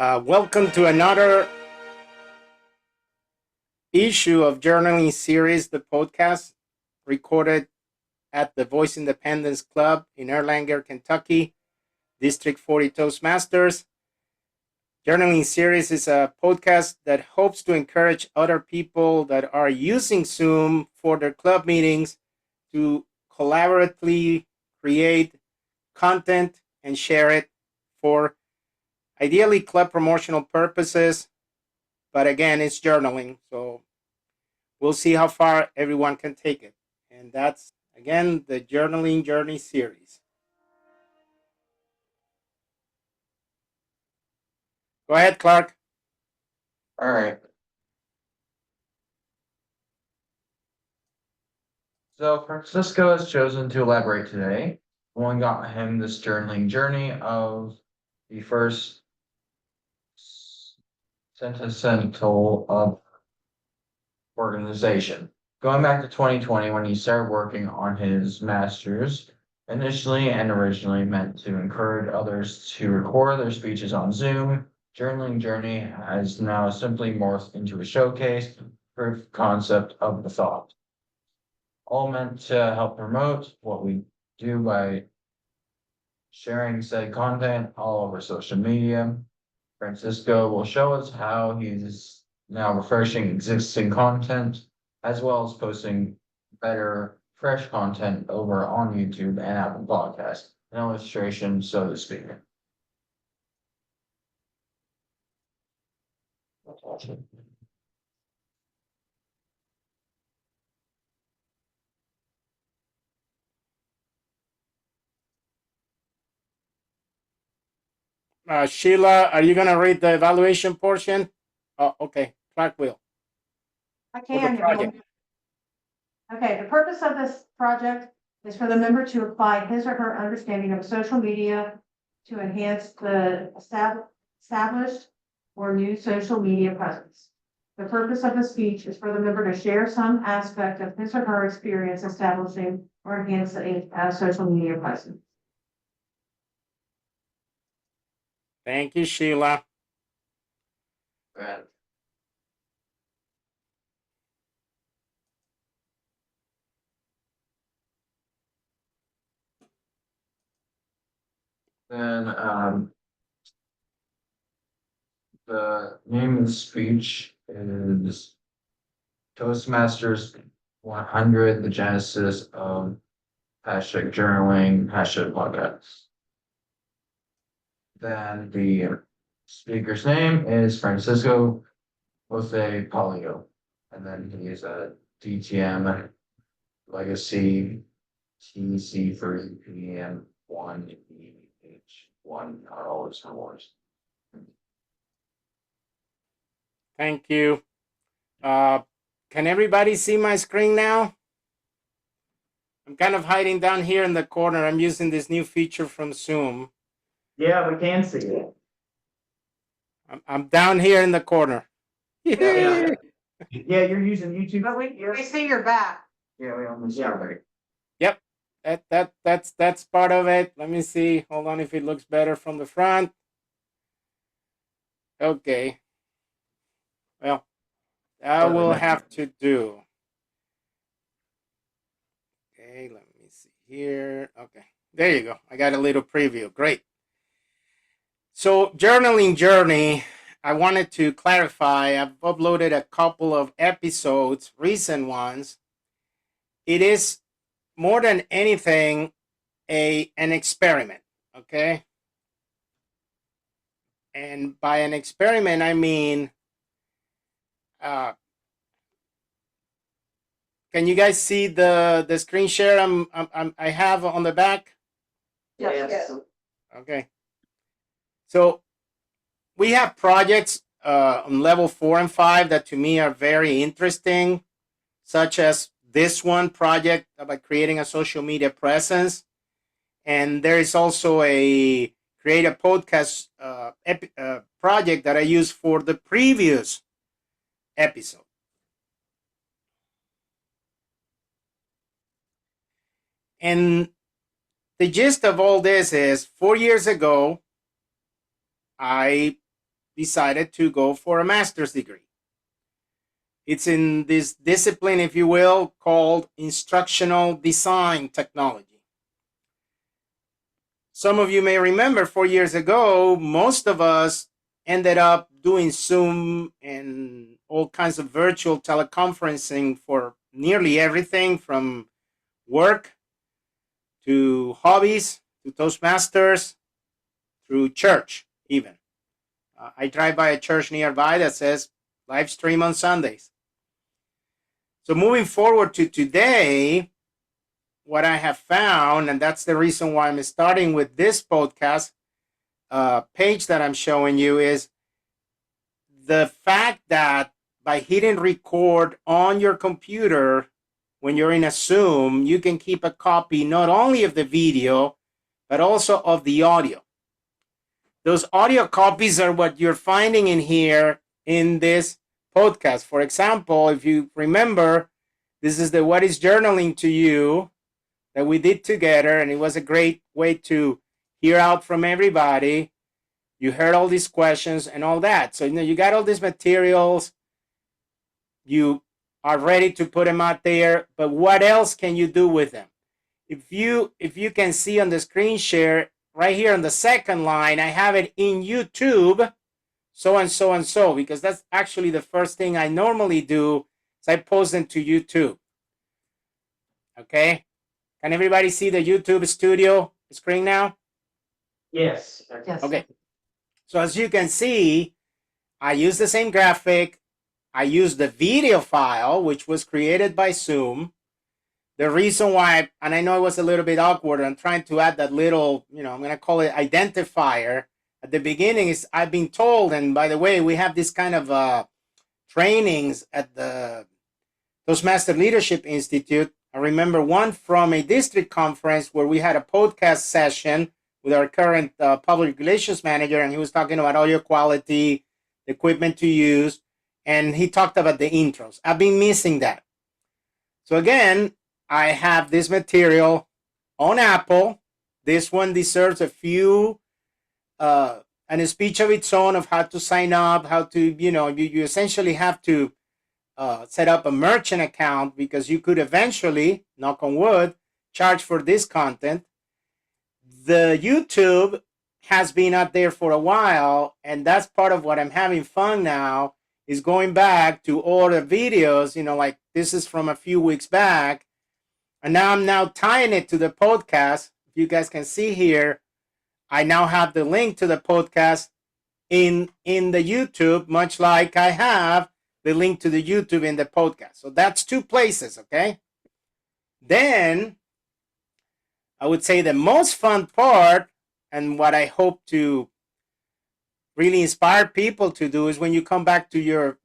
Welcome to another issue of Journaling Series, the podcast recorded at the Voice Independence Club in Erlanger, Kentucky, District 40 Toastmasters. Journaling Series is a podcast that hopes to encourage other people that are using Zoom for their club meetings to collaboratively create content and share it for ideally club promotional purposes. But again, it's journaling, so we'll see how far everyone can take it. And that's, again, the Journaling Journey series. Go ahead, Clark. All right. So Francisco has chosen to elaborate today. One got him this journaling journey of the first Centennial of organization. Going back to 2020 when he started working on his master's, initially and originally meant to encourage others to record their speeches on Zoom. Journaling Journey has now simply morphed into a showcase proof concept of the thought. All meant to help promote what we do by sharing said content all over social media. Francisco will show us how he's now refreshing existing content, as well as posting better, fresh content over on YouTube and Apple Podcasts, an illustration, so to speak. Sheila, are you going to read the evaluation portion? Oh, okay. Clark will. I For the can. project. Okay, the purpose of this project is for the member to apply his or her understanding of social media to enhance the established or new social media presence. The purpose of the speech is for the member to share some aspect of his or her experience establishing or enhancing a social media presence. Thank you, Sheila. Right. Then the name of the speech is Toastmasters 100, the genesis of hashtag journaling, hashtag podcast. Then the speaker's name is Francisco Jose Polio. And then he is a DTM Legacy TC3PM1EH1 are all his awards. Thank you. Can everybody see my screen now? I'm kind of hiding down here in the corner. I'm using this new feature from Zoom. Yeah, we can see it. I'm down here in the corner. Yeah. Yeah, you're using YouTube. But we see your back. Yeah, we almost right. Yep, that's part of it. Let me see. Hold on, if it looks better from the front. Okay. Well, that will have to do. Okay, let me see here. Okay, there you go. I got a little preview. Great. So, Journaling Journey, I wanted to clarify. I've uploaded a couple of episodes, recent ones. It is more than anything an experiment, okay? And by an experiment, I mean, can you guys see the screen share I have on the back? Yes. Okay. So we have projects on level 4 and 5 that to me are very interesting, such as this one project about creating a social media presence. And there is also a create a podcast project that I used for the previous episode. And the gist of all this is 4 years ago, I decided to go for a master's degree. It's in this discipline, if you will, called instructional design technology. Some of you may remember 4 years ago, most of us ended up doing Zoom and all kinds of virtual teleconferencing for nearly everything from work to hobbies to Toastmasters through church even. I drive by a church nearby that says live stream on Sundays. So moving forward to today, what I have found, and that's the reason why I'm starting with this podcast page that I'm showing you, is the fact that by hitting record on your computer when you're in a Zoom, you can keep a copy not only of the video, but also of the audio. Those audio copies are what you're finding in here in this podcast. For example, if you remember, this is the What is Journaling to You that we did together, and it was a great way to hear out from everybody. You heard all these questions and all that. So, you got all these materials. You are ready to put them out there, but what else can you do with them? If you can see on the screen share right here on the second line, I have it in YouTube, so and so and so, because that's actually the first thing I normally do is I post them to YouTube. Okay, can everybody see the YouTube studio screen now? Yes. Yes. Okay, so as you can see, I use the same graphic. I use the video file, which was created by Zoom. The reason why, and I know it was a little bit awkward, I'm trying to add that little, I'm going to call it identifier at the beginning, is I've been told, and by the way, we have this kind of trainings at the Toastmaster Leadership Institute. I remember one from a district conference where we had a podcast session with our current public relations manager, and he was talking about audio quality, the equipment to use, and he talked about the intros. I've been missing that. So again, I have this material on Apple. This one deserves a few, and a speech of its own of how to sign up, how to, you essentially have to set up a merchant account, because you could eventually, knock on wood, charge for this content. The YouTube has been out there for a while, and that's part of what I'm having fun now, is going back to all the videos, like this is from a few weeks back, and now I'm tying it to the podcast. If you guys can see here, I now have the link to the podcast in the YouTube, much like I have the link to the YouTube in the podcast. So that's two places, okay? Then I would say the most fun part, and what I hope to really inspire people to do, is when you come back to your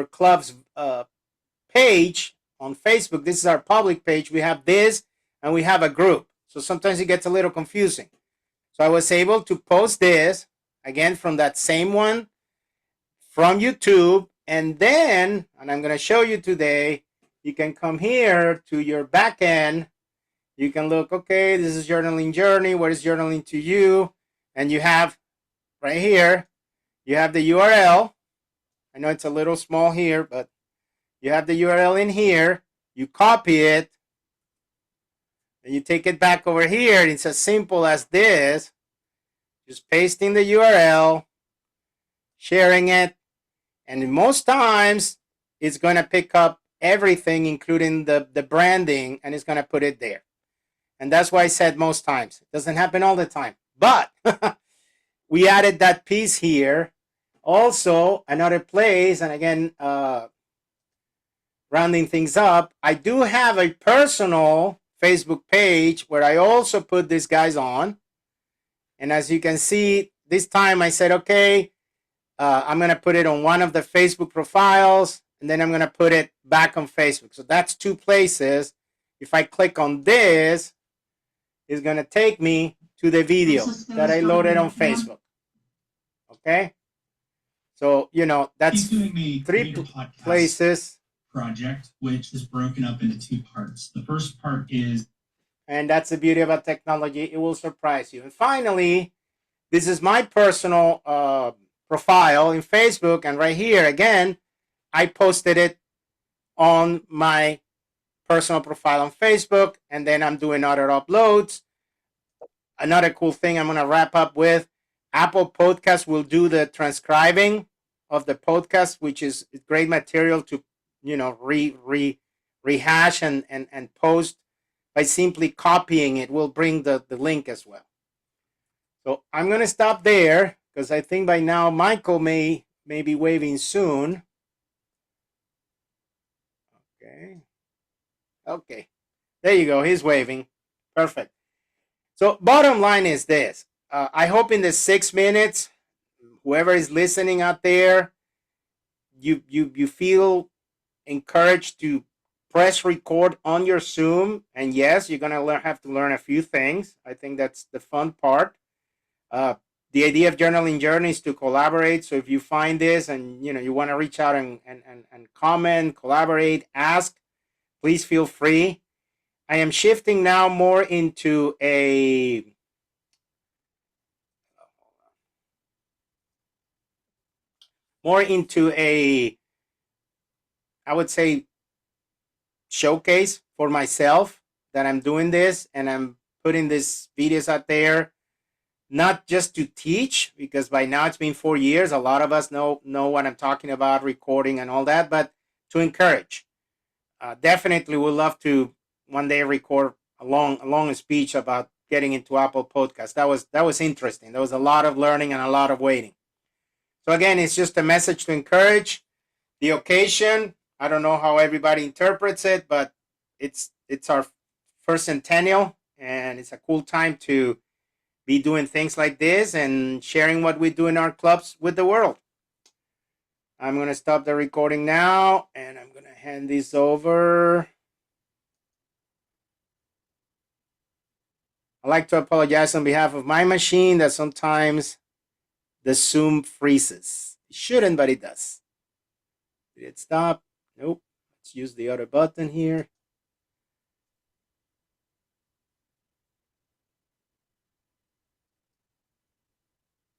club's page on Facebook. This is our public page. We have this, and we have a group. So sometimes it gets a little confusing. So I was able to post this again from that same one from YouTube, and then, and I'm going to show you today, you can come here to your back end. You can look, okay, this is Journaling Journey. What is journaling to you? And you have right here, you have the URL. I know it's a little small here, but you have the URL in here. You copy it, and you take it back over here. And it's as simple as this. Just pasting the URL, sharing it, and most times it's going to pick up everything, including the branding, and it's going to put it there. And that's why I said most times. It doesn't happen all the time. But we added that piece here. Also, another place, and again, rounding things up, I do have a personal Facebook page where I also put these guys on. And as you can see, this time I said, okay, I'm going to put it on one of the Facebook profiles, and then I'm going to put it back on Facebook. So that's two places. If I click on this, it's going to take me to the video that I loaded on Facebook. Okay? So, that's three places. Project, which is broken up into two parts. The first part is, and that's the beauty about technology, it will surprise you. And finally, this is my personal profile in Facebook, and right here again, I posted it on my personal profile on Facebook, and then I'm doing other uploads. Another cool thing I'm going to wrap up with, Apple Podcasts will do the transcribing of the podcast, which is great material to, rehash and post by simply copying it. Will bring the link as well. So I'm going to stop there because I think by now Michael may be waving soon. Okay. There you go. He's waving. Perfect. So bottom line is this. I hope in the 6 minutes, whoever is listening out there, you feel encouraged to press record on your Zoom. And yes, you're going to have to learn a few things. I think that's the fun part. The idea of journaling journey is to collaborate. So if you find this and you want to reach out and comment, collaborate, ask, please feel free. I am shifting now more into a I would say, showcase for myself that I'm doing this and I'm putting these videos out there, not just to teach, because by now it's been 4 years. A lot of us know what I'm talking about, recording and all that, but to encourage. Definitely would love to one day record a long speech about getting into Apple Podcasts. That was interesting. There was a lot of learning and a lot of waiting. So again, it's just a message to encourage. The occasion, I don't know how everybody interprets it, but it's our first centennial, and it's a cool time to be doing things like this and sharing what we do in our clubs with the world. I'm going to stop the recording now, and I'm going to hand this over. I'd like to apologize on behalf of my machine that sometimes the Zoom freezes. It shouldn't, but it does. Did it stop? Nope. Let's use the other button here.